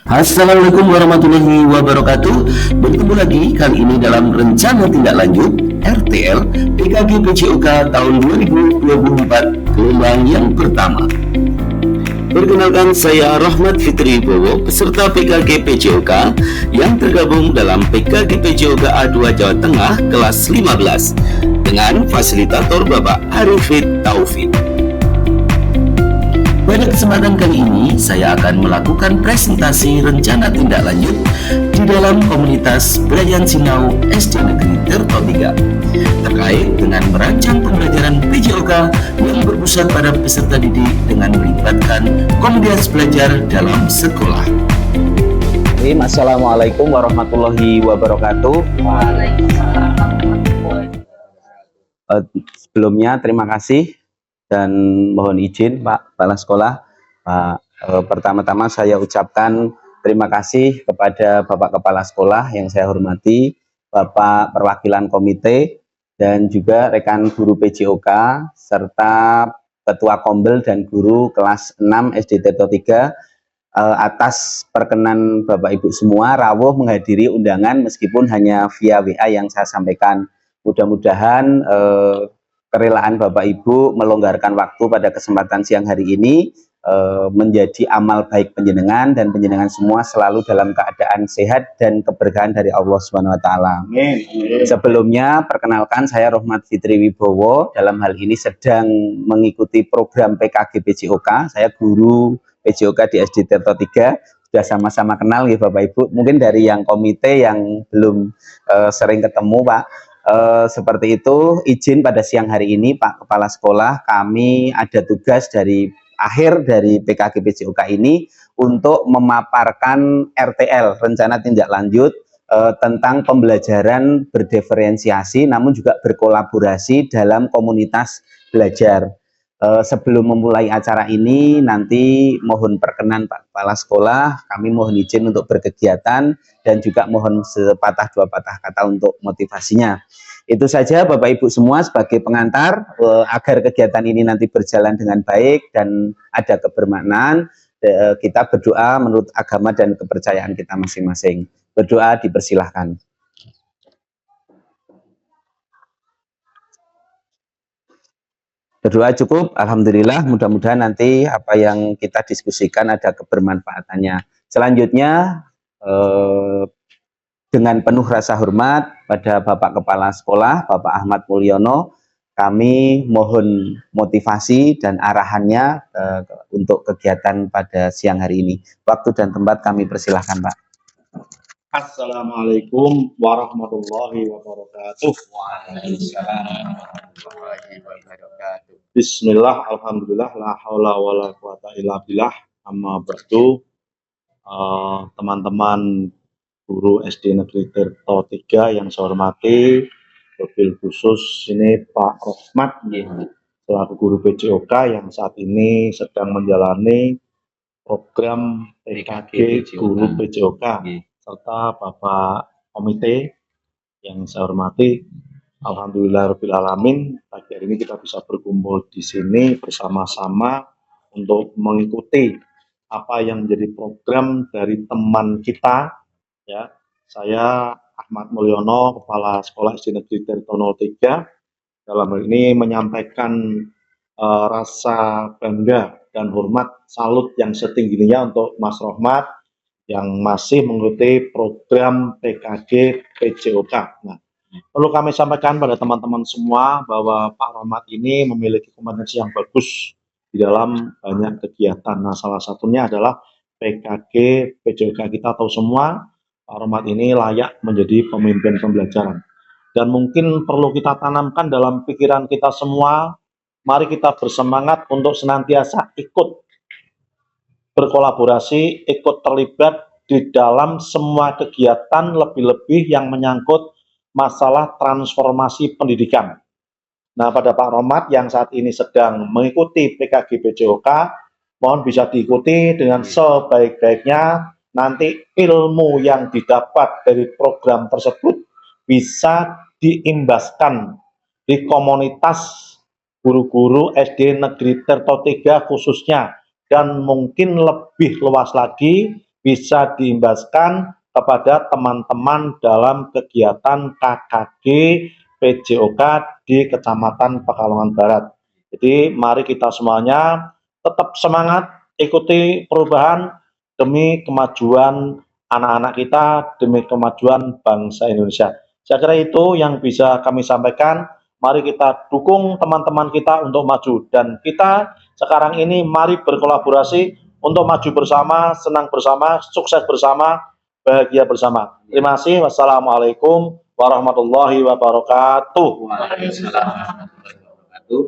Assalamualaikum warahmatullahi wabarakatuh. Bertemu lagi kali ini dalam rencana tindak lanjut RTL PKG PCOK tahun 2024 gelombang yang pertama. Perkenalkan, saya Rahmat Fitri Bowo, peserta PKG PCOK yang tergabung dalam PKG PCOK A2 Jawa Tengah kelas 15 dengan fasilitator Bapak Arifin Taufik. Pada kesempatan kali ini, saya akan melakukan presentasi rencana tindak lanjut di dalam komunitas Belayan Sinau SD Negeri Tirto 3 terkait dengan merancang pembelajaran PJOK yang berpusat pada peserta didik dengan melibatkan komunitas belajar dalam sekolah. Assalamualaikum warahmatullahi wabarakatuh. Sebelumnya terima kasih dan mohon izin Pak Kepala Sekolah. Pertama-tama saya ucapkan terima kasih kepada Bapak Kepala Sekolah yang saya hormati, Bapak Perwakilan Komite, dan juga rekan guru PJOK, serta Ketua Kombel dan guru kelas 6 SD Tirto 3, atas perkenan Bapak Ibu semua rawuh menghadiri undangan meskipun hanya via WA yang saya sampaikan. Mudah-mudahan kerelaan Bapak Ibu melonggarkan waktu pada kesempatan siang hari ini menjadi amal baik panjenengan, dan panjenengan semua selalu dalam keadaan sehat dan keberkahan dari Allah Subhanahu wa taala. Sebelumnya perkenalkan, saya Rahmat Fitri Wibowo, dalam hal ini sedang mengikuti program PKG PJOK. Saya guru PJOK di SD Tirto 3. Sudah sama-sama kenal ya Bapak Ibu. Mungkin dari yang komite yang belum sering ketemu Pak. Seperti itu, izin pada siang hari ini Pak Kepala Sekolah, kami ada tugas dari akhir dari PKG PJOK ini untuk memaparkan RTL, rencana tindak lanjut tentang pembelajaran berdiferensiasi namun juga berkolaborasi dalam komunitas belajar. Sebelum memulai acara ini, nanti mohon perkenan Pak Kepala Sekolah, kami mohon izin untuk berkegiatan dan juga mohon sepatah dua patah kata untuk motivasinya. Itu saja Bapak Ibu semua sebagai pengantar agar kegiatan ini nanti berjalan dengan baik dan ada kebermaknaan. Kita berdoa menurut agama dan kepercayaan kita masing-masing. Berdoa dipersilahkan. Berdoa cukup, alhamdulillah. Mudah-mudahan nanti apa yang kita diskusikan ada kebermanfaatannya. Selanjutnya dengan penuh rasa hormat pada Bapak Kepala Sekolah, Bapak Ahmad Mulyono, kami mohon motivasi dan arahannya untuk kegiatan pada siang hari ini. Waktu dan tempat kami persilahkan Pak. Assalamualaikum warahmatullahi wabarakatuh. Bismillah, alhamdulillah, la haula wala quwata illa billah. Amma ba'du. Teman-teman guru SD Negeri Tirto 3 yang saya hormati, wabil khusus ini Pak Rahmat selaku guru PJOK yang saat ini sedang menjalani program PKG guru PJOK, serta Bapak Komite yang saya hormati. Alhamdulillahirabbil alamin, pagi hari ini kita bisa berkumpul di sini bersama-sama untuk mengikuti apa yang menjadi program dari teman kita, ya. Saya Ahmad Mulyono, Kepala Sekolah SD Negeri Tirto 3, dalam hal ini menyampaikan rasa bangga dan hormat, salut yang setinggi-tingginya untuk Mas Rahmat yang masih mengikuti program PKG PJOK. Nah, perlu kami sampaikan pada teman-teman semua bahwa Pak Rahmat ini memiliki kompetensi yang bagus di dalam banyak kegiatan. Nah, salah satunya adalah PKG PJOK. Kita tahu semua Pak Rahmat ini layak menjadi pemimpin pembelajaran. Dan mungkin perlu kita tanamkan dalam pikiran kita semua, mari kita bersemangat untuk senantiasa ikut berkolaborasi, ikut terlibat di dalam semua kegiatan, lebih-lebih yang menyangkut masalah transformasi pendidikan. Nah, pada Pak Rahmat yang saat ini sedang mengikuti PKG PJOK, mohon bisa diikuti dengan sebaik-baiknya. Nanti ilmu yang didapat dari program tersebut bisa diimbaskan di komunitas guru-guru SD Negeri Tirto 3 khususnya, dan mungkin lebih luas lagi bisa diimbaskan kepada teman-teman dalam kegiatan KKG PJOK di Kecamatan Pekalongan Barat. Jadi mari kita semuanya tetap semangat, ikuti perubahan demi kemajuan anak-anak kita, demi kemajuan bangsa Indonesia. Saya kira itu yang bisa kami sampaikan. Mari kita dukung teman-teman kita untuk maju. Dan kita sekarang ini mari berkolaborasi untuk maju bersama, senang bersama, sukses bersama, bahagia bersama. Terima kasih. Wassalamualaikum warahmatullahi wabarakatuh. Waalaikumsalam warahmatullahi wabarakatuh.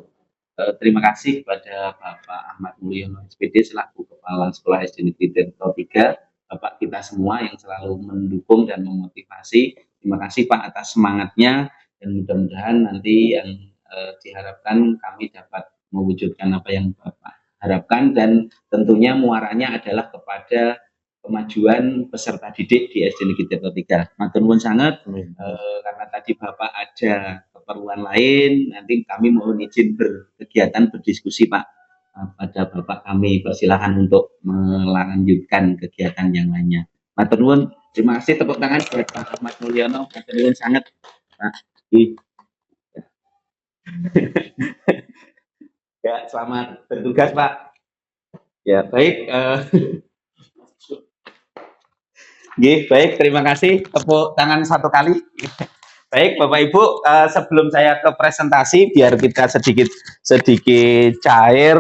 Terima kasih kepada Bapak Ahmad Mulyono SPD selaku Kepala Sekolah SD Negeri Tirto 3, Bapak kita semua yang selalu mendukung dan memotivasi. Terima kasih Pak atas semangatnya, dan mudah-mudahan nanti yang diharapkan kami dapat mewujudkan apa yang Bapak harapkan, dan tentunya muaranya adalah kepada kemajuan peserta didik di SD Negeri Tirto 3. Matur nuwun sangat, karena tadi Bapak ada keperluan lain, nanti kami mohon izin berkegiatan berdiskusi Pak pada Bapak kami. Persilahkan untuk melanjutkan kegiatan yang lainnya. Matur nuwun, terima kasih, tepuk tangan buat Pak Ahmad Mulyono. Matur nuwun sangat Pak. Ya, selamat bertugas Pak. Ya, baik. Baik, terima kasih. Tepuk tangan satu kali. Baik, Bapak Ibu, sebelum saya ke presentasi, biar kita sedikit cair,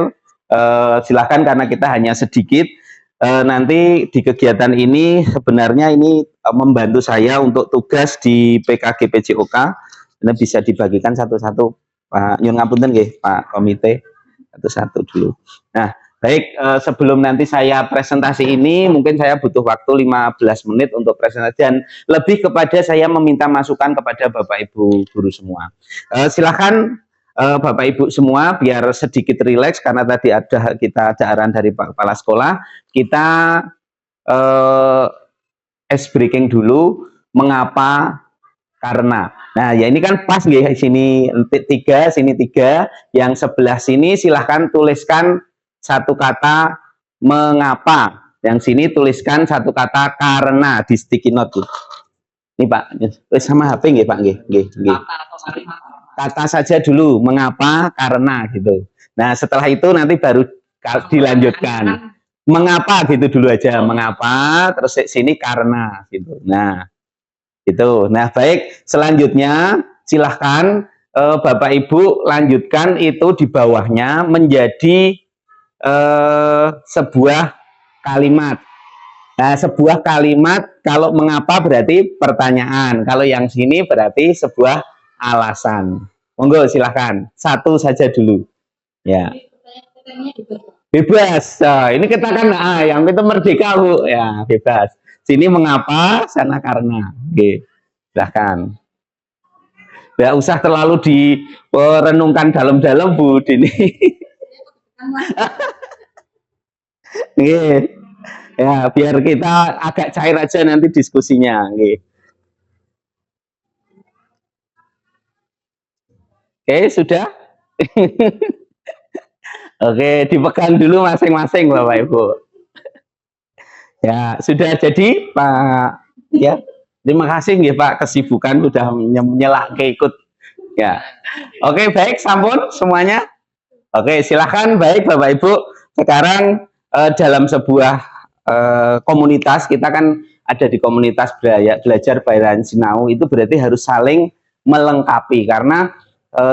silakan karena kita hanya sedikit. Nanti di kegiatan ini sebenarnya ini membantu saya untuk tugas di PKG PJOK. Ini bisa dibagikan satu-satu, Pak. Nyun ngapunten nggih, Pak Komite, satu-satu dulu. Nah, baik, sebelum nanti saya presentasi ini, mungkin saya butuh waktu 15 menit untuk presentasi, dan lebih kepada saya meminta masukan kepada Bapak Ibu guru semua. Silakan Bapak Ibu semua biar sedikit rileks, karena tadi kita ada arahan dari Pak Kepala Sekolah. Kita ice breaking dulu, mengapa, karena. Nah, ya ini kan pas nggih, sini 3, sini 3, yang sebelah sini silahkan tuliskan satu kata mengapa, yang sini tuliskan satu kata karena di sticky note. Ini Pak, sama HP nggih Pak, nggih. Kata saja dulu, mengapa, karena gitu. Nah, setelah itu nanti baru dilanjutkan. Mengapa gitu dulu aja, mengapa, terus sini karena gitu. Nah, itu. Nah, baik, selanjutnya silahkan Bapak Ibu lanjutkan itu di bawahnya menjadi sebuah kalimat. Nah, sebuah kalimat, kalau mengapa berarti pertanyaan, kalau yang sini berarti sebuah alasan. Monggo silahkan, satu saja dulu. Ya. Bebas. Nah, ini kita kan yang itu merdeka Bu, ya bebas. Sini mengapa, sana karena. Oke, silahkan. Tidak usah terlalu direnungkan dalam-dalam Bu Dini. Ya, biar kita agak cair aja nanti diskusinya. Oke, sudah. Oke, dipegang dulu masing-masing Bapak Ibu. Ya, sudah jadi Pak. Ya, terima kasih ya Pak, kesibukan sudah menyelak ikut. Ya, oke, baik, sampun semuanya. Oke, silahkan. Baik Bapak Ibu, sekarang dalam sebuah komunitas, kita kan ada di komunitas belajar Bayaran Sinau, itu berarti harus saling melengkapi, karena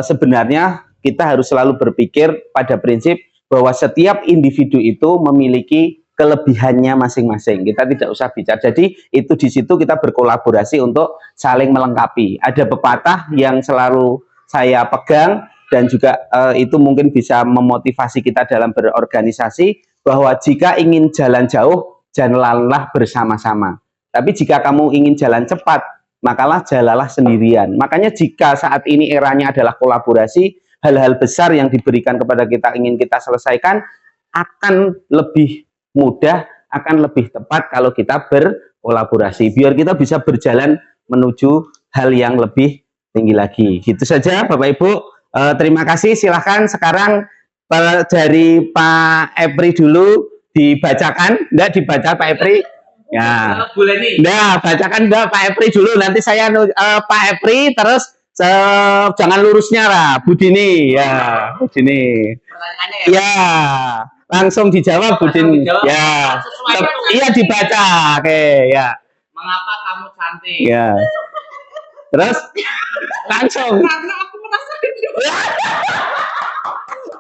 sebenarnya kita harus selalu berpikir pada prinsip bahwa setiap individu itu memiliki kelebihannya masing-masing. Kita tidak usah bicara. Jadi itu di situ kita berkolaborasi untuk saling melengkapi. Ada pepatah yang selalu saya pegang, dan juga itu mungkin bisa memotivasi kita dalam berorganisasi, bahwa jika ingin jalan jauh, jalanlah bersama-sama. Tapi jika kamu ingin jalan cepat, makalah jalanlah sendirian. Makanya jika saat ini eranya adalah kolaborasi, hal-hal besar yang diberikan kepada kita ingin kita selesaikan akan lebih mudah, akan lebih tepat kalau kita berkolaborasi, biar kita bisa berjalan menuju hal yang lebih tinggi lagi. Gitu saja Bapak Ibu. Terima kasih. Silahkan sekarang dari Pak Epri dulu dibacakan. Enggak dibaca Pak Epri, Ya. Boleh nih. Nah, bacakan udah Pak Epri dulu. Nanti saya Pak Epri terus jangan lurusnya lah, Budini. Ya, Budini. Pertanyaannya ya. Ya, langsung dijawab Budini. dijawab. Ya. Sesuai itu. Iya dibaca. Oke, ya. Mengapa kamu cantik? Ya. Terus langsung. Karena aku merasa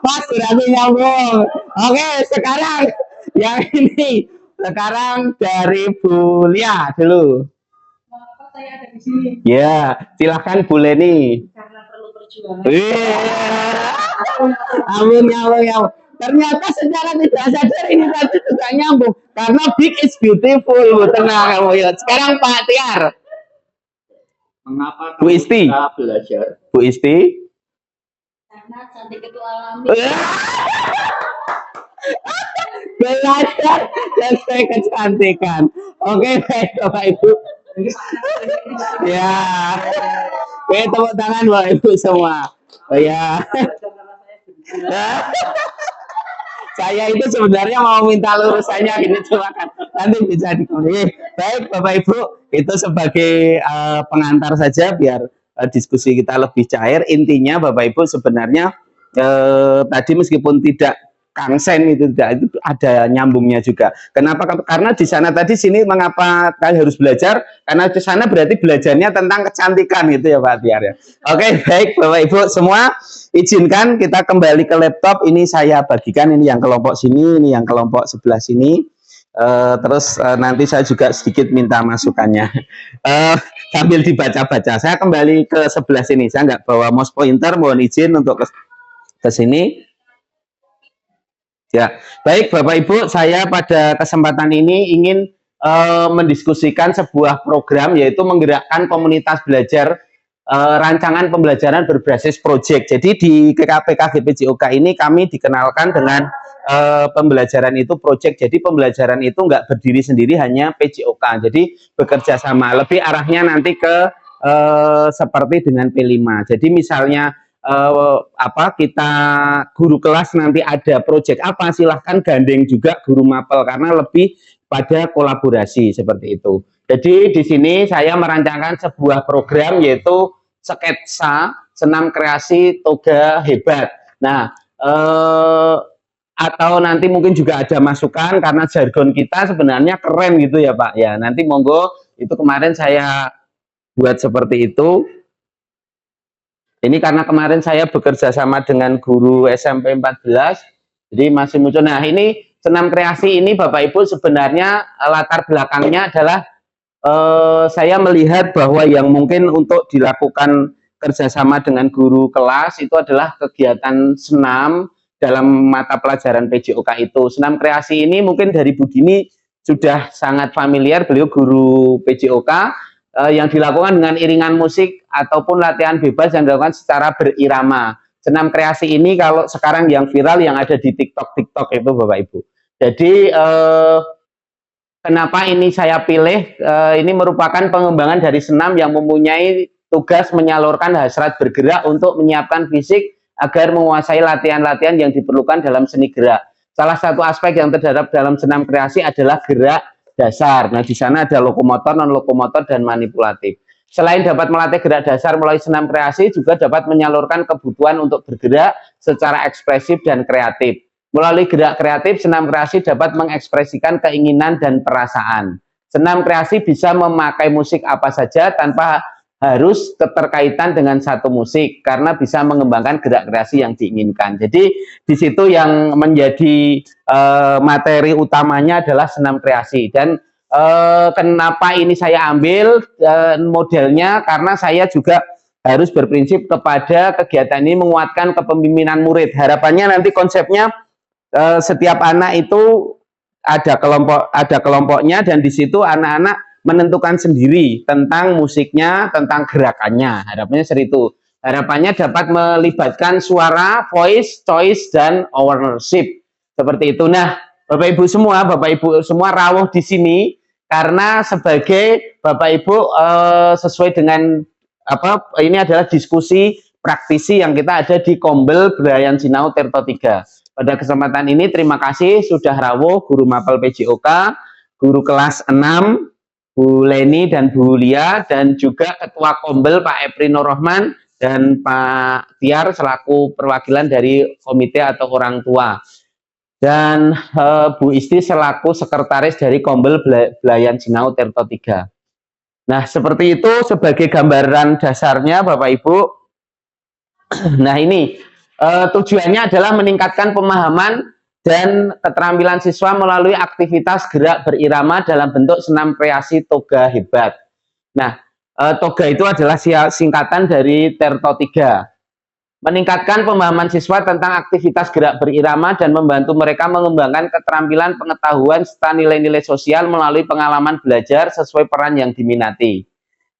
Pas berarti nyambung. Oke, sekarang yang ini. Sekarang dari Bu Lia dulu. Mengapa saya ada di sini? Ya, silahkan Bu Leni. Karena perlu perjuangan. Amin ya Allah ya Allah. Ternyata secara tidak sadar ini tadi juga nyambung. Karena big is beautiful. Bu. Tenang kamu ya. Sekarang Pak Tiar. Mengapa Bu Isti. kita belajar? Bu Isti. Karena cantik itu alami. Belajar sesuai kecantikan. Oke, baik Bapak Ibu. Ya. Oke, tepuk tangan Bapak Ibu semua. Oh ya. Saya itu sebenarnya mau minta lurusannya gini, cuma kan nanti bisa dikulik. Baik Bapak Ibu, itu sebagai pengantar saja biar diskusi kita lebih cair. Intinya Bapak Ibu sebenarnya tadi meskipun tidak kangsen itu tidak, itu ada nyambungnya juga. Kenapa? Karena di sana tadi sini mengapa kalian harus belajar? Karena di sana berarti belajarnya tentang kecantikan gitu ya Pak Tiar ya. Oke, baik Bapak Ibu semua, izinkan kita kembali ke laptop. Ini saya bagikan, ini yang kelompok sini, ini yang kelompok sebelah sini. Terus nanti saya juga sedikit minta masukannya sambil dibaca-baca. Saya kembali ke sebelah sini. Saya nggak bawa mouse pointer, mohon izin untuk ke sini. Ya, baik Bapak Ibu, saya pada kesempatan ini ingin mendiskusikan sebuah program, yaitu menggerakkan komunitas belajar rancangan pembelajaran berbasis proyek. Jadi di PKG PJOK ini kami dikenalkan dengan pembelajaran itu proyek. Jadi pembelajaran itu nggak berdiri sendiri hanya PJOK. Jadi bekerja sama. Lebih arahnya nanti ke seperti dengan P5. Jadi misalnya kita guru kelas nanti ada proyek apa, silahkan gandeng juga guru mapel karena lebih pada kolaborasi seperti itu. Jadi di sini saya merancangkan sebuah program yaitu sketsa senam kreasi toga hebat. Nah, atau nanti mungkin juga ada masukan karena jargon kita sebenarnya keren gitu ya Pak. Ya, nanti monggo, itu kemarin saya buat seperti itu. Ini karena kemarin saya bekerja sama dengan guru SMP 14, jadi masih muncul. Nah, ini senam kreasi ini Bapak Ibu sebenarnya latar belakangnya adalah saya melihat bahwa yang mungkin untuk dilakukan kerjasama dengan guru kelas itu adalah kegiatan senam dalam mata pelajaran PJOK itu. Senam kreasi ini mungkin dari Bu Dini sudah sangat familiar, beliau guru PJOK. Yang dilakukan dengan iringan musik ataupun latihan bebas yang dilakukan secara berirama. Senam kreasi ini kalau sekarang yang viral yang ada di TikTok itu Bapak Ibu. Jadi kenapa ini saya pilih? Ini merupakan pengembangan dari senam yang mempunyai tugas menyalurkan hasrat bergerak untuk menyiapkan fisik agar menguasai latihan-latihan yang diperlukan dalam seni gerak. Salah satu aspek yang terdapat dalam senam kreasi adalah gerak dasar. Nah, di sana ada lokomotor, non lokomotor, dan manipulatif. Selain dapat melatih gerak dasar melalui senam kreasi, juga dapat menyalurkan kebutuhan untuk bergerak secara ekspresif dan kreatif. Melalui gerak kreatif, senam kreasi dapat mengekspresikan keinginan dan perasaan. Senam kreasi bisa memakai musik apa saja tanpa harus keterkaitan dengan satu musik karena bisa mengembangkan gerak kreasi yang diinginkan. Jadi di situ yang menjadi materi utamanya adalah senam kreasi. Dan kenapa ini saya ambil modelnya, karena saya juga harus berprinsip kepada kegiatan ini menguatkan kepemimpinan murid. Harapannya nanti konsepnya setiap anak itu ada kelompoknya, dan di situ anak-anak menentukan sendiri tentang musiknya, tentang gerakannya. Harapannya seperti itu. Harapannya dapat melibatkan suara, voice, choice, dan ownership. Seperti itu. Nah, Bapak Ibu semua rawuh di sini karena sebagai Bapak Ibu sesuai dengan ini adalah diskusi praktisi yang kita ada di Kombel Belayan Sinau Tirto 3. Pada kesempatan ini terima kasih sudah rawuh guru mapel PJOK, guru kelas 6 Bu Leni dan Bu Lia, dan juga Ketua Kombel Pak Epri Nur Rahman dan Pak Tiar selaku perwakilan dari komite atau orang tua, dan Bu Isti selaku sekretaris dari Kombel Belayan Sinau Tirto 3. Nah, seperti itu sebagai gambaran dasarnya Bapak Ibu. Nah, ini tujuannya adalah meningkatkan pemahaman dan keterampilan siswa melalui aktivitas gerak berirama dalam bentuk senam kreasi toga hebat. Nah, toga itu adalah singkatan dari Tirto 3. Meningkatkan pemahaman siswa tentang aktivitas gerak berirama dan membantu mereka mengembangkan keterampilan, pengetahuan, serta nilai-nilai sosial melalui pengalaman belajar sesuai peran yang diminati.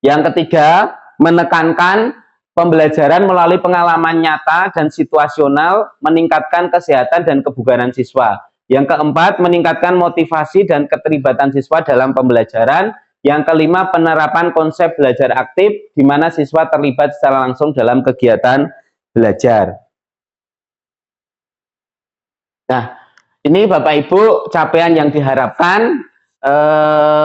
Yang ketiga, menekankan pembelajaran melalui pengalaman nyata dan situasional, meningkatkan kesehatan dan kebugaran siswa. Yang keempat, meningkatkan motivasi dan keterlibatan siswa dalam pembelajaran. Yang kelima, penerapan konsep belajar aktif, di mana siswa terlibat secara langsung dalam kegiatan belajar. Nah, ini Bapak Ibu capaian yang diharapkan,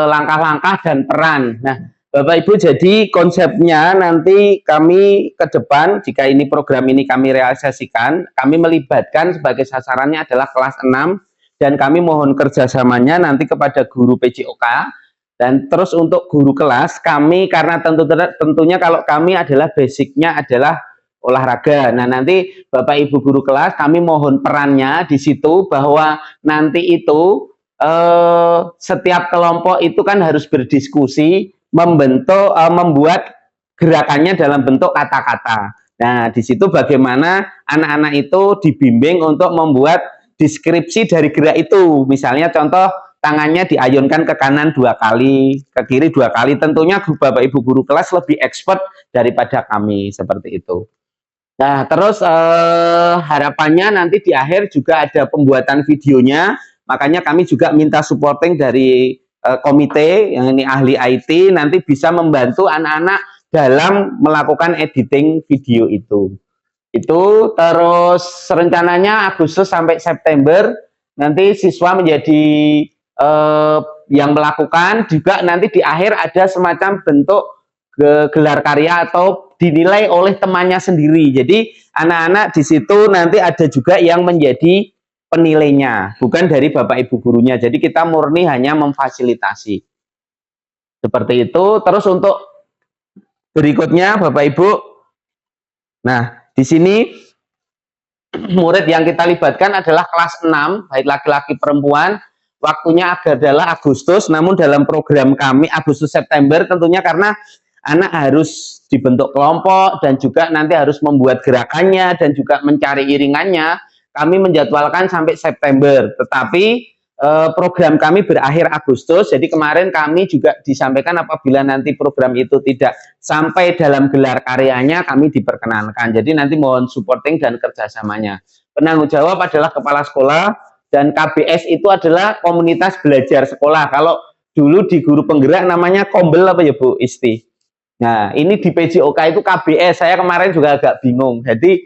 langkah-langkah dan peran. Nah, Bapak Ibu, jadi konsepnya nanti kami ke depan, jika ini program ini kami realisasikan, kami melibatkan sebagai sasarannya adalah kelas 6, dan kami mohon kerjasamanya nanti kepada guru PJOK, dan terus untuk guru kelas, kami karena tentunya kalau kami adalah basicnya adalah olahraga. Nah, nanti Bapak Ibu guru kelas, kami mohon perannya di situ, bahwa nanti itu setiap kelompok itu kan harus berdiskusi, membuat gerakannya dalam bentuk kata-kata. Nah, di situ bagaimana anak-anak itu dibimbing untuk membuat deskripsi dari gerak itu. Misalnya contoh, tangannya diayunkan ke kanan 2 kali, ke kiri 2 kali. Tentunya Bapak Ibu guru kelas lebih expert daripada kami, seperti itu. Nah, terus harapannya nanti di akhir juga ada pembuatan videonya. Makanya kami juga minta supporting dari komite yang ini ahli IT, nanti bisa membantu anak-anak dalam melakukan editing video itu. Itu terus rencananya Agustus sampai September nanti siswa menjadi yang melakukan, juga nanti di akhir ada semacam bentuk gelar karya atau dinilai oleh temannya sendiri. Jadi anak-anak di situ nanti ada juga yang menjadi penilainya, bukan dari Bapak Ibu gurunya. Jadi kita murni hanya memfasilitasi. Seperti itu. Terus untuk berikutnya Bapak Ibu, nah di sini murid yang kita libatkan adalah kelas 6, baik laki-laki perempuan. Waktunya adalah Agustus, namun dalam program kami Agustus September tentunya karena anak harus dibentuk kelompok dan juga nanti harus membuat gerakannya dan juga mencari iringannya. Kami menjadwalkan sampai September, tetapi program kami berakhir Agustus. Jadi kemarin kami juga disampaikan apabila nanti program itu tidak sampai dalam gelar karyanya, kami diperkenankan. Jadi nanti mohon supporting dan kerjasamanya. Penanggung jawab adalah kepala sekolah, dan KBS itu adalah komunitas belajar sekolah. Kalau dulu di guru penggerak namanya Kombel apa ya Bu Isti? Nah, ini di PJOK itu KBS. Saya kemarin juga agak bingung. Jadi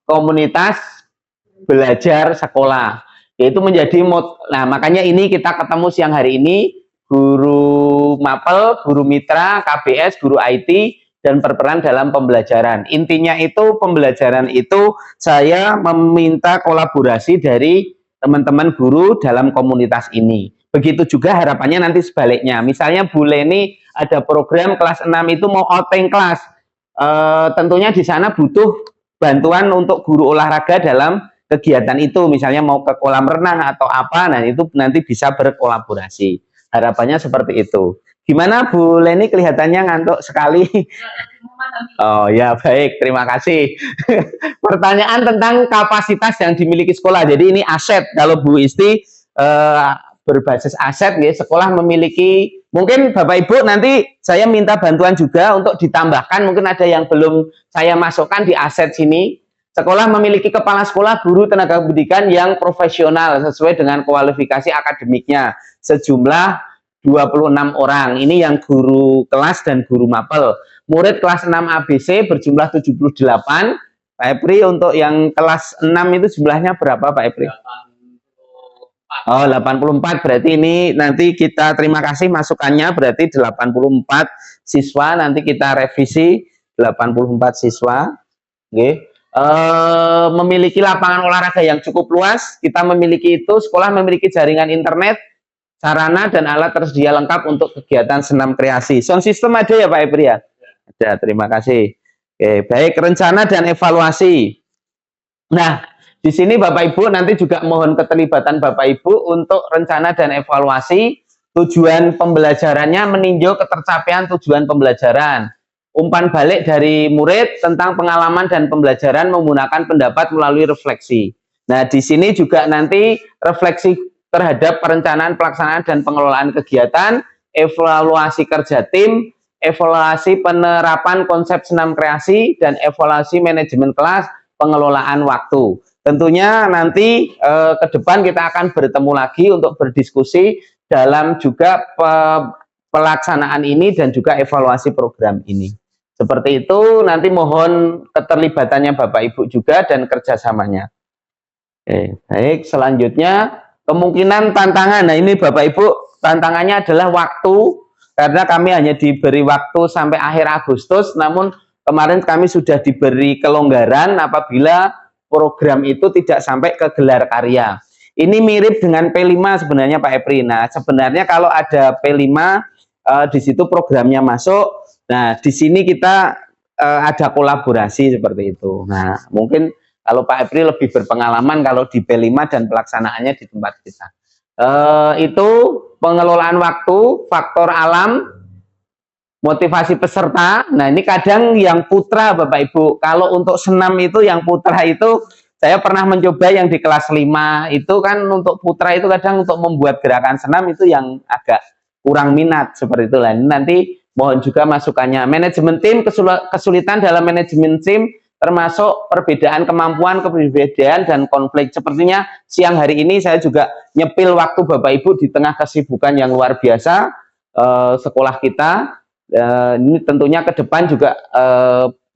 komunitas belajar sekolah, yaitu menjadi nah makanya ini kita ketemu siang hari ini, guru mapel, guru mitra, KBS, guru IT, dan berperan dalam pembelajaran. Intinya itu pembelajaran itu saya meminta kolaborasi dari teman-teman guru dalam komunitas ini. Begitu juga harapannya nanti sebaliknya. Misalnya Bu Leni ada program kelas 6 itu mau outing kelas. Tentunya di sana butuh bantuan untuk guru olahraga dalam kegiatan itu, misalnya mau ke kolam renang atau apa, nah itu nanti bisa berkolaborasi. Harapannya seperti itu. Gimana Bu Leni, kelihatannya ngantuk sekali? Oh ya, baik, terima kasih. Pertanyaan tentang kapasitas yang dimiliki sekolah. Jadi ini aset, kalau Bu Isti berbasis aset, ya, sekolah memiliki, mungkin Bapak Ibu nanti saya minta bantuan juga untuk ditambahkan, mungkin ada yang belum saya masukkan di aset sini. Sekolah memiliki kepala sekolah, guru, tenaga pendidikan yang profesional sesuai dengan kualifikasi akademiknya sejumlah 26 orang. Ini yang guru kelas dan guru mapel. Murid kelas 6 ABC berjumlah 78. Pak Epri, untuk yang kelas 6 itu jumlahnya berapa Pak Epri? 84. Oh, 84 berarti ini nanti kita terima kasih masukannya berarti 84 siswa nanti kita revisi 84 siswa. Oke. Memiliki lapangan olahraga yang cukup luas, kita memiliki itu, sekolah memiliki jaringan internet, sarana dan alat tersedia lengkap untuk kegiatan senam kreasi. Sound system ada ya Pak Ebri ya? Ada, terima kasih. Oke, baik, rencana dan evaluasi. Nah, di sini Bapak Ibu nanti juga mohon keterlibatan Bapak Ibu untuk rencana dan evaluasi. Tujuan pembelajarannya meninjau ketercapaian tujuan pembelajaran. Umpan balik dari murid tentang pengalaman dan pembelajaran menggunakan pendapat melalui refleksi. Nah, di sini juga nanti refleksi terhadap perencanaan, pelaksanaan, dan pengelolaan kegiatan, evaluasi kerja tim, evaluasi penerapan konsep senam kreasi, dan evaluasi manajemen kelas, pengelolaan waktu. Tentunya nanti ke depan kita akan bertemu lagi untuk berdiskusi dalam juga pelaksanaan ini dan juga evaluasi program ini. Seperti itu, nanti mohon keterlibatannya Bapak Ibu juga dan kerjasamanya. Oke, baik, selanjutnya kemungkinan tantangan. Nah, ini Bapak Ibu, tantangannya adalah waktu, karena kami hanya diberi waktu sampai akhir Agustus, namun kemarin kami sudah diberi kelonggaran apabila program itu tidak sampai ke gelar karya. Ini mirip dengan P5 sebenarnya Pak Epri. Nah, sebenarnya kalau ada P5, di situ programnya masuk. Nah, di sini kita ada kolaborasi seperti itu. Nah, mungkin kalau Pak Epri lebih berpengalaman kalau di P5 dan pelaksanaannya di tempat kita. Itu pengelolaan waktu, faktor alam, motivasi peserta. Nah, ini kadang yang putra Bapak Ibu. Kalau untuk senam itu yang putra itu saya pernah mencoba yang di kelas 5 itu kan untuk putra itu kadang untuk membuat gerakan senam itu yang agak kurang minat seperti itulah. Nanti mohon juga masukannya. Manajemen tim, kesulitan dalam manajemen tim termasuk perbedaan kemampuan, kepribadian, dan konflik. Sepertinya siang hari ini saya juga nyepil waktu Bapak Ibu di tengah kesibukan yang luar biasa sekolah kita. Ini tentunya ke depan juga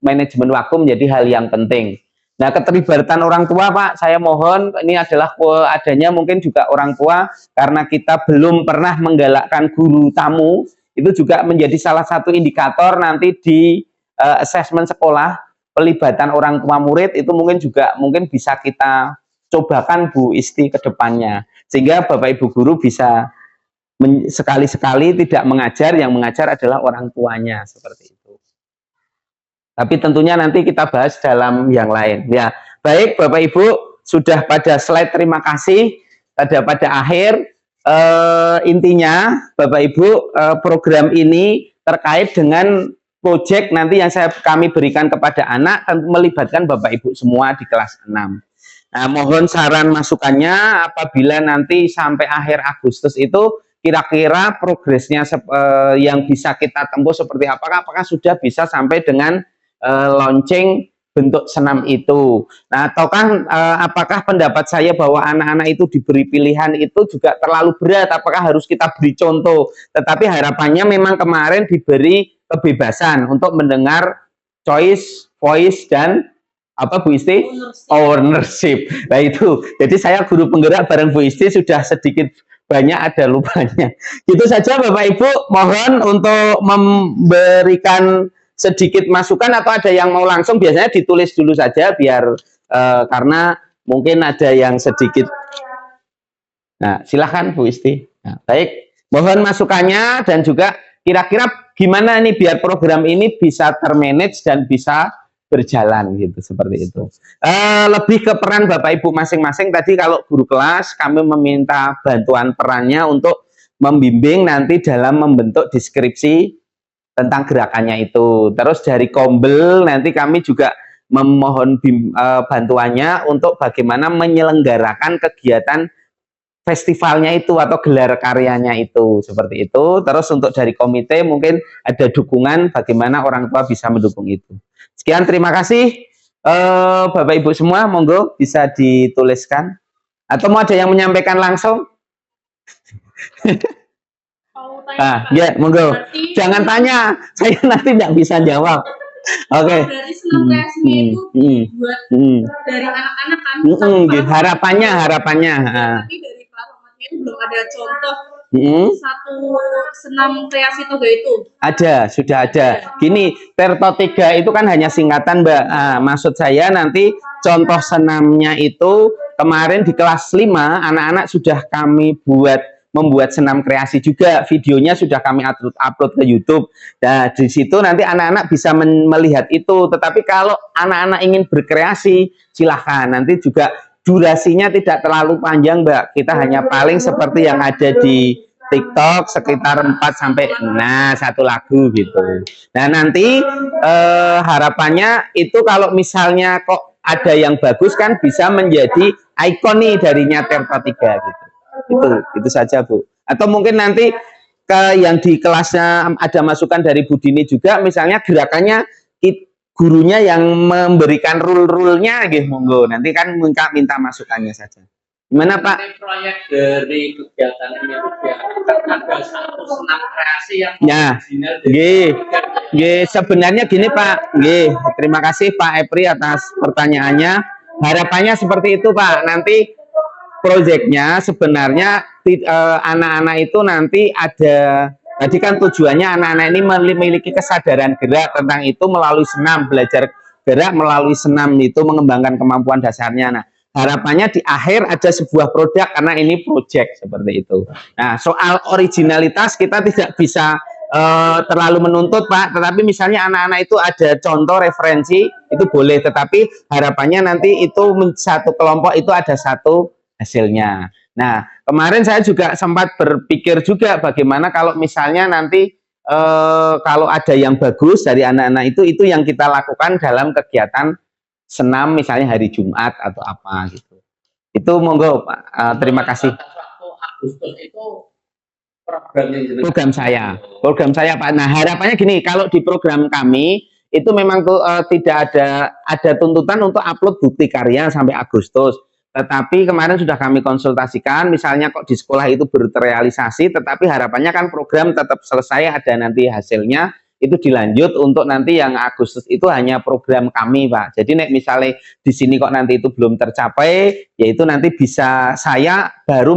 manajemen waktu menjadi hal yang penting. Nah, keterlibatan orang tua Pak, saya mohon ini adalah adanya mungkin juga orang tua karena kita belum pernah menggalakkan guru tamu, itu juga menjadi salah satu indikator nanti di asesmen sekolah, pelibatan orang tua murid itu mungkin bisa kita cobakan Bu Isti ke depannya. Sehingga Bapak Ibu guru bisa sekali-sekali tidak mengajar, yang mengajar adalah orang tuanya seperti itu. Tapi tentunya nanti kita bahas dalam yang lain. Ya, baik Bapak Ibu, sudah pada slide terima kasih. Pada akhir intinya Bapak Ibu program ini terkait dengan proyek nanti yang kami berikan kepada anak dan melibatkan Bapak Ibu semua di kelas 6. Nah, mohon saran masukannya apabila nanti sampai akhir Agustus itu kira-kira progresnya yang bisa kita tempuh seperti apakah sudah bisa sampai dengan launching bentuk senam itu. Nah, ataukah apakah pendapat saya bahwa anak-anak itu diberi pilihan itu juga terlalu berat, apakah harus kita beri contoh? Tetapi harapannya memang kemarin diberi kebebasan untuk mendengar choice, voice, dan apa Bu Isti? Ownership. Nah itu, jadi saya guru penggerak bareng Bu Isti sudah sedikit banyak ada lupanya. Itu saja Bapak Ibu, mohon untuk memberikan sedikit masukan atau ada yang mau langsung, biasanya ditulis dulu saja biar karena mungkin ada yang sedikit. Nah, silahkan Bu Isti. Nah, baik, mohon masukannya dan juga kira-kira gimana nih biar program ini bisa termanage dan bisa berjalan gitu, seperti itu. Lebih ke peran Bapak Ibu masing-masing. Tadi kalau guru kelas kami meminta bantuan perannya untuk membimbing nanti dalam membentuk deskripsi tentang gerakannya itu. Terus dari Kombel nanti kami juga memohon bantuannya untuk bagaimana menyelenggarakan kegiatan festivalnya itu atau gelar karyanya itu, seperti itu. Terus untuk dari komite mungkin ada dukungan bagaimana orang tua bisa mendukung itu. Sekian, terima kasih Bapak Ibu semua, monggo bisa dituliskan atau mau ada yang menyampaikan langsung. Ya, monggo. Jangan tanya, saya nanti tidak bisa jawab. Oke. Dari senam kreasinya itu buat dari anak-anak kan. Harapannya. Tapi dari Pak Rohmatnya ini belum ada contoh Hmm. satu senam kreasi toga itu. Ada, sudah ada. Gini, Terto 3 itu kan hanya singkatan, Mbak. Ah, maksud saya nanti contoh senamnya itu kemarin di kelas 5, anak-anak sudah kami membuat senam kreasi juga. Videonya sudah kami upload ke YouTube. Nah, di situ nanti anak-anak bisa melihat itu. Tetapi kalau anak-anak ingin berkreasi, silahkan. Nanti juga durasinya tidak terlalu panjang, Mbak. Kita hanya paling seperti yang ada di TikTok sekitar 4 sampai satu lagu gitu. Nah, nanti harapannya itu kalau misalnya kok ada yang bagus kan bisa menjadi ikon nih darinya Terto 3 gitu. Itu saja, Bu. Atau mungkin nanti ke yang di kelasnya ada masukan dari Bu Dini juga, misalnya gerakannya gurunya yang memberikan rule-rule-nya gitu, monggo. Nanti kan minta masukannya saja. Gimana, Pak? Nanti proyek dari kegiatan ini itu diharapkan ada satu senam kreasi yang Ya, original sebenarnya gini Pak, terima kasih Pak Epri atas pertanyaannya. Harapannya seperti itu Pak. Nanti proyeknya sebenarnya anak-anak itu nanti ada, tadi kan tujuannya anak-anak ini memiliki kesadaran gerak tentang itu melalui senam, belajar gerak melalui senam itu mengembangkan kemampuan dasarnya. Nah, harapannya di akhir ada sebuah produk karena ini project seperti itu. Nah, soal originalitas kita tidak bisa terlalu menuntut Pak, tetapi misalnya anak-anak itu ada contoh referensi itu boleh, tetapi harapannya nanti itu satu kelompok itu ada satu hasilnya. Nah, kemarin saya juga sempat berpikir juga bagaimana kalau misalnya nanti kalau ada yang bagus dari anak-anak itu yang kita lakukan dalam kegiatan senam misalnya hari Jumat atau apa gitu. Itu monggo Pak. Terima kasih. Waktu Agustus itu program saya Pak. Nah, harapannya gini, kalau di program kami itu memang tidak ada tuntutan untuk upload bukti karya sampai Agustus. Tetapi kemarin sudah kami konsultasikan, misalnya kok di sekolah itu berrealisasi, tetapi harapannya kan program tetap selesai, ada nanti hasilnya, itu dilanjut untuk nanti yang Agustus itu hanya program kami Pak. Jadi nek misalnya di sini kok nanti itu belum tercapai, yaitu nanti bisa saya baru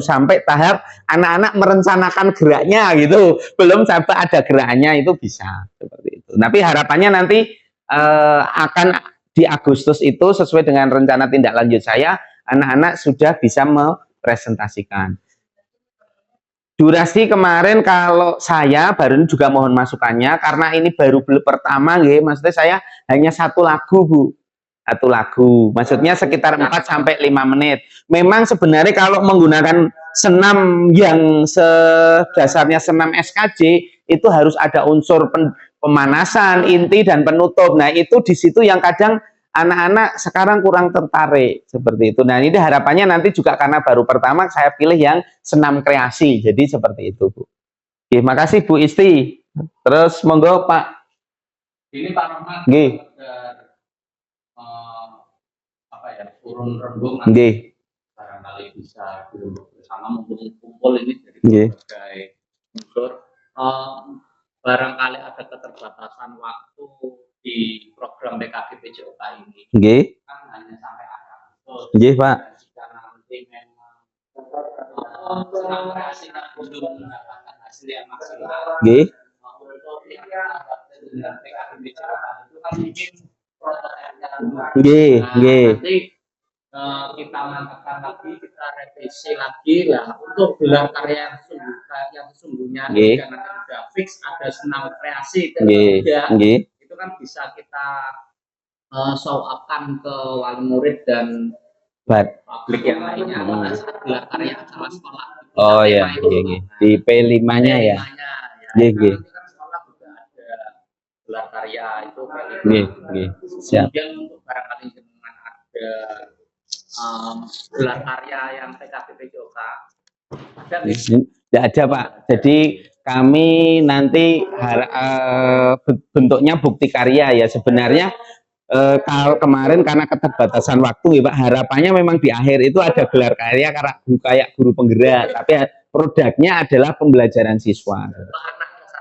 sampai tahap anak-anak merencanakan geraknya gitu, belum sampai ada geraknya itu bisa seperti itu. Tapi harapannya nanti akan di Agustus itu sesuai dengan rencana tindak lanjut saya, anak-anak sudah bisa mempresentasikan. Durasi kemarin kalau saya baru juga mohon masukannya karena ini baru pertama nggih, maksudnya saya hanya satu lagu Bu. Satu lagu. Maksudnya sekitar 4 sampai 5 menit. Memang sebenarnya kalau menggunakan senam yang dasarnya senam SKJ itu harus ada unsur pemanasan, inti dan penutup. Nah, itu di situ yang kadang anak-anak sekarang kurang tertarik seperti itu. Nah, ini harapannya nanti juga karena baru pertama saya pilih yang senam kreasi. Jadi seperti itu, Bu. Terima kasih Bu Isti. Terus monggo Pak. ini Pak Rahmat apa ya, turun rembung nanti barangkali bisa duduk bersama kumpul ini dari berbagai unsur. Barangkali ada keterbatasan waktu di program BKG PJOK ini. Kan hanya sampai akhir Agustus. Pak. Jika nanti memang senam kreasi belum mendapatkan hasil yang maksimal. Untuk yang dengan BKG PJOK itu kan mungkin prototipnya nanti kita mantapkan lagi, kita revisi lagi lah untuk gelar karya yang sesungguhnya jika nanti sudah fix ada senam kreasi itu kan bisa kita show upkan ke wali murid dan publik yang lainnya pada saat gelar karya acara sekolah. Oh ya, di P5-nya ya. Nanti kan sekolah juga ada gelar karya itu Siap. kemudian untuk barangkali dengan ada gelar karya yang PKB PJOK tidak ada Pak. Jadi kami nanti bentuknya bukti karya ya sebenarnya. Kalau kemarin karena keterbatasan waktu ya Pak, harapannya memang di akhir itu ada gelar karya kayak guru penggerak, tapi produknya adalah pembelajaran siswa.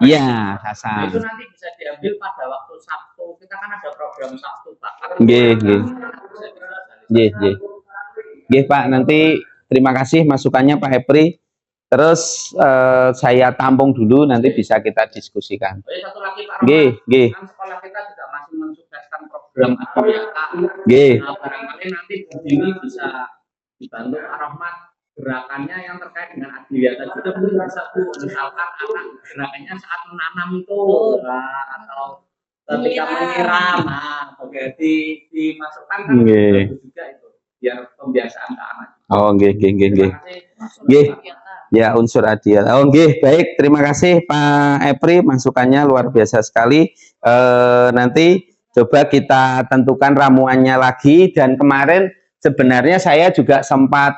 Iya, Hasan. Itu nanti bisa diambil pada waktu Sabtu. Kita kan ada program Sabtu Pak. Nggih Pak, nanti terima kasih masukannya Pak Epri. Terus saya tampung dulu, nanti bisa kita diskusikan. Oh, satu lagi Pak Nggih, Rohmat, nggih. kan sekolah kita juga masih mensukseskan program Adiwiyata. Nggih. Nah, barangkali nanti ini bisa dibantu Pak Rohmat gerakannya yang terkait dengan Adiwiyata juga mungkin bisa Bu, misalkan anak gerakannya saat menanam itu atau ketika menyiram, dimasukkan kan Nggih. bagus juga itu biar pembiasaan ke anak. Oh, nggih, nggih, nggih, nggih. Terima kasih. Nggih. Ya, unsur adial. Oh, nggih, baik. Terima kasih Pak Epri, masukannya luar biasa sekali. Nanti coba kita tentukan ramuannya lagi. Dan kemarin sebenarnya saya juga sempat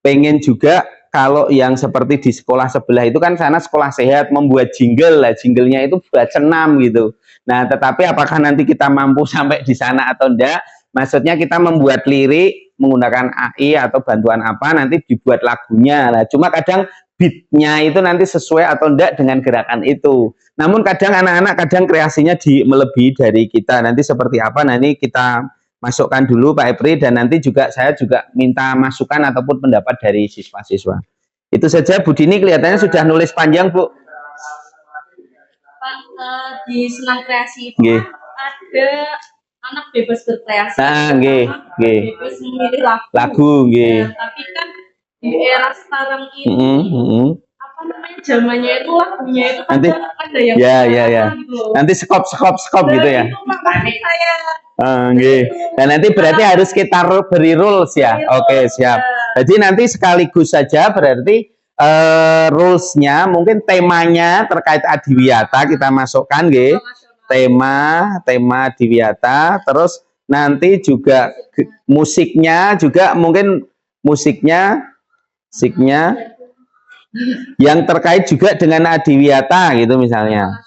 pengen juga kalau yang seperti di sekolah sebelah itu kan sana sekolah sehat membuat jingle lah, jinglenya itu buat senam gitu. Nah, tetapi apakah nanti kita mampu sampai di sana atau enggak? Maksudnya kita membuat lirik menggunakan AI atau bantuan apa nanti dibuat lagunya. Nah, cuma kadang beatnya itu nanti sesuai atau enggak dengan gerakan itu. Namun kadang anak-anak kadang kreasinya melebihi dari kita. Nanti seperti apa? Nah, ini kita masukkan dulu Pak Epri dan nanti juga saya juga minta masukan ataupun pendapat dari siswa-siswa. Itu saja. Bu Dini kelihatannya sudah nulis panjang, Bu. Pak, di senam kreasi itu Nggih. ada anak bebas berkreasi. Nah, nggih, nggih. Bebas memilih lagu. Lagu, nggih. Ya, tapi kan di era sekarang ini apa namanya zamannya itu lagunya itu Nanti, ada yang ya. gitu. Nanti skop gitu ya. Itu makanya saya Nggih. Dan nanti berarti harus kita beri rules ya. Oke, siap. Jadi nanti sekaligus saja berarti rules-nya mungkin temanya terkait Adiwiyata kita masukkan nggih. Tema Adiwiyata, terus nanti juga musiknya juga mungkin musiknya yang terkait juga dengan Adiwiyata gitu misalnya.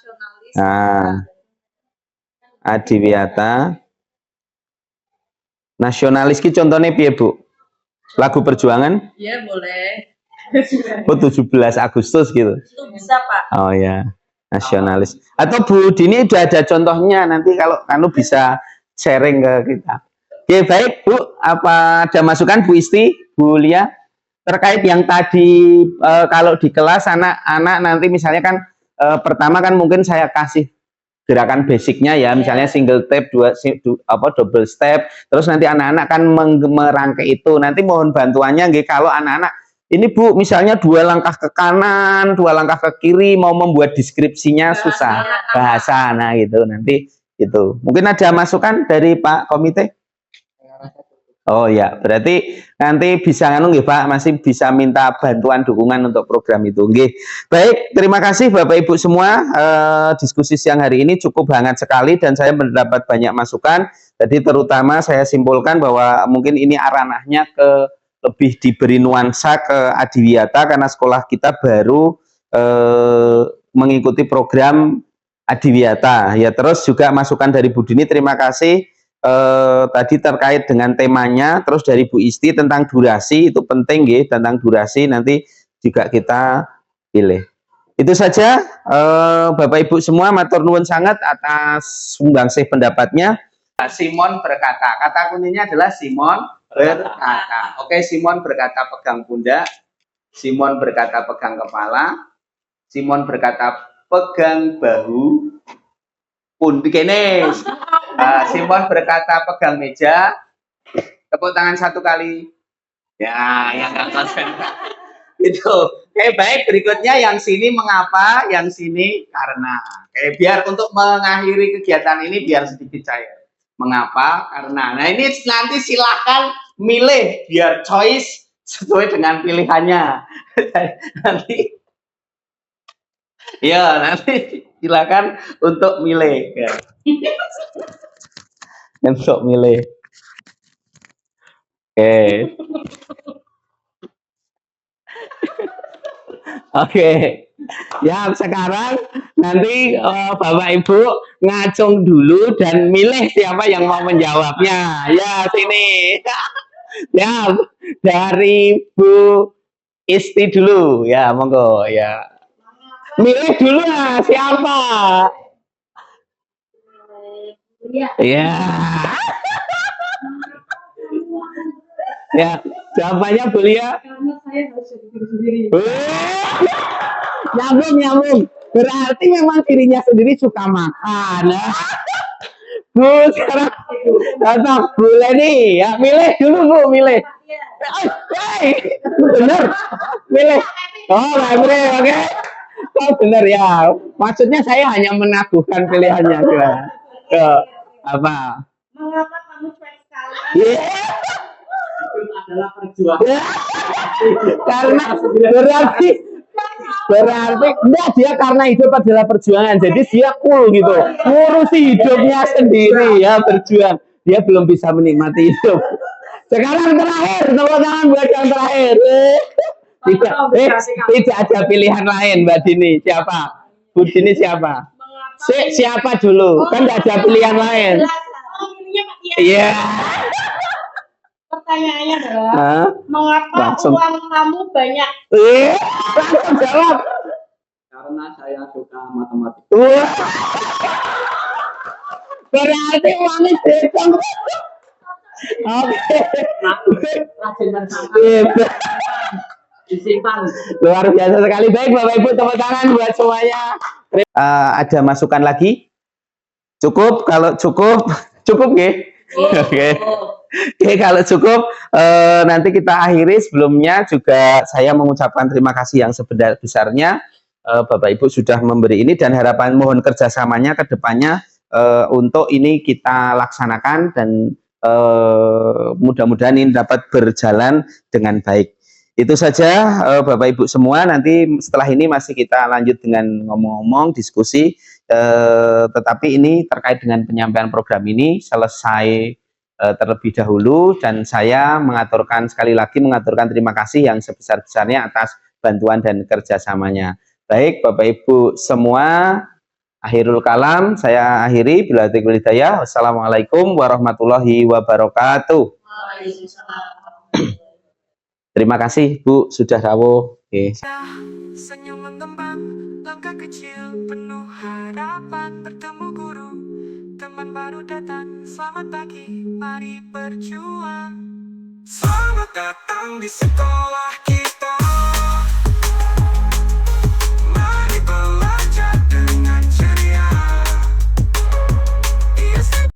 Nah, Adiwiyata nasionalis ki contohnya piye, Bu? Lagu perjuangan? Iya, boleh. Oh, 17 Agustus gitu. Itu bisa, Pak. Oh ya, nasionalis. Atau Bu Dini udah ada contohnya, nanti kalau kamu bisa sharing ke kita. Oke, baik Bu, apa ada masukan Bu Isti, Bu Lia terkait yang tadi kalau di kelas anak-anak nanti misalnya kan pertama kan mungkin saya kasih gerakan basicnya ya, misalnya single step, double step, terus nanti anak-anak kan merangkai itu. Nanti mohon bantuannya nggih kalau anak-anak ini Bu, misalnya 2 langkah ke kanan, 2 langkah ke kiri, mau membuat deskripsinya susah bahasa, nah gitu nanti itu. Mungkin ada masukan dari Pak Komite? Oh ya, berarti nanti bisa nggih Pak, masih bisa minta bantuan dukungan untuk program itu. Nggih. Baik, terima kasih Bapak Ibu semua. Diskusi siang hari ini cukup hangat sekali dan saya mendapat banyak masukan. Jadi terutama saya simpulkan bahwa mungkin ini aranahnya ke lebih diberi nuansa ke Adiwiyata karena sekolah kita baru mengikuti program Adiwiyata. Ya, terus juga masukan dari Bu Dini, terima kasih. Tadi terkait dengan temanya, terus dari Bu Isti tentang durasi itu penting ya, tentang durasi nanti juga kita pilih. Itu saja Bapak Ibu semua, matur nuwun sangat atas sumbangsih pendapatnya. Simon berkata, kata kuncinya adalah Simon berkata. Oke, Simon berkata pegang pundak, Simon berkata pegang kepala, Simon berkata pegang bahu, pun begini. Simon berkata pegang meja, tepuk tangan 1 kali. Ya, yang nggak konsen. Itu. Oke, baik. Berikutnya yang sini mengapa, yang sini karena. Oke, biar untuk mengakhiri kegiatan ini biar sedikit cair. Mengapa? Karena. Nah, ini nanti silakan milih biar choice sesuai dengan pilihannya. Nanti ya, nanti silakan untuk milih ya. Untuk milih. Oke. Oke. Ya, sekarang nanti Bapak Ibu ngacung dulu dan milih siapa yang mau menjawabnya. Ya, sini. Ya, dari Bu Isti dulu. Ya, monggo ya. Milih dulu lah siapa? Ya. Ya. Jawabannya Bu Lia. Karena saya harus jadi diri sendiri. Nyambung. Berarti memang dirinya sendiri suka makan. Bu, sekarang datang boleh nih ya, milih dulu Bu, milih. Bener, milih. Oh, Febri, oke. Oh, bener ya. Maksudnya saya hanya menabuhkan pilihannya, apa? Mengapa kamu cuek sekali? Itu adalah perjuangan. Karena berarti enggak, dia karena hidup adalah perjuangan, jadi dia cool gitu, ngurusi hidupnya sendiri ya, berjuang. Dia belum bisa menikmati hidup. Sekarang terakhir, tepuk tangan buat yang terakhir. Tidak ada pilihan lain, Mbak Dini. Siapa? Bu Dini siapa? Siapa dulu? Kan tidak ada pilihan lain. Iya. Pertanyaannya adalah, mengapa uang kamu banyak? Langsung jawab. Karena saya suka matematika. Berarti uangnya dihitung. Oke. Rajin disimpan. Luar biasa sekali. Baik Bapak Ibu, tepuk tangan buat semuanya. Ada masukan lagi? Cukup? Kalau cukup nggih. Oke. Oke, kalau cukup nanti kita akhiri. Sebelumnya juga saya mengucapkan terima kasih yang sebesar-besarnya. Bapak Ibu sudah memberi ini, dan harapan mohon kerjasamanya ke depannya untuk ini kita laksanakan, dan mudah-mudahan ini dapat berjalan dengan baik. Itu saja Bapak Ibu semua. Nanti setelah ini masih kita lanjut dengan ngomong-ngomong, diskusi, tetapi ini terkait dengan penyampaian program ini selesai terlebih dahulu, dan saya sekali lagi mengaturkan terima kasih yang sebesar-besarnya atas bantuan dan kerjasamanya. Baik Bapak Ibu semua, akhirul kalam saya akhiri. Bila taufiq wal hidayah. Wassalamualaikum warahmatullahi wabarakatuh. Terima kasih Bu sudah rawuh. Oke. Senyum mengembang, langkah kecil penuh harapan, bertemu guru, teman baru datang, selamat pagi, mari berjuang. Selamat datang di sekolah.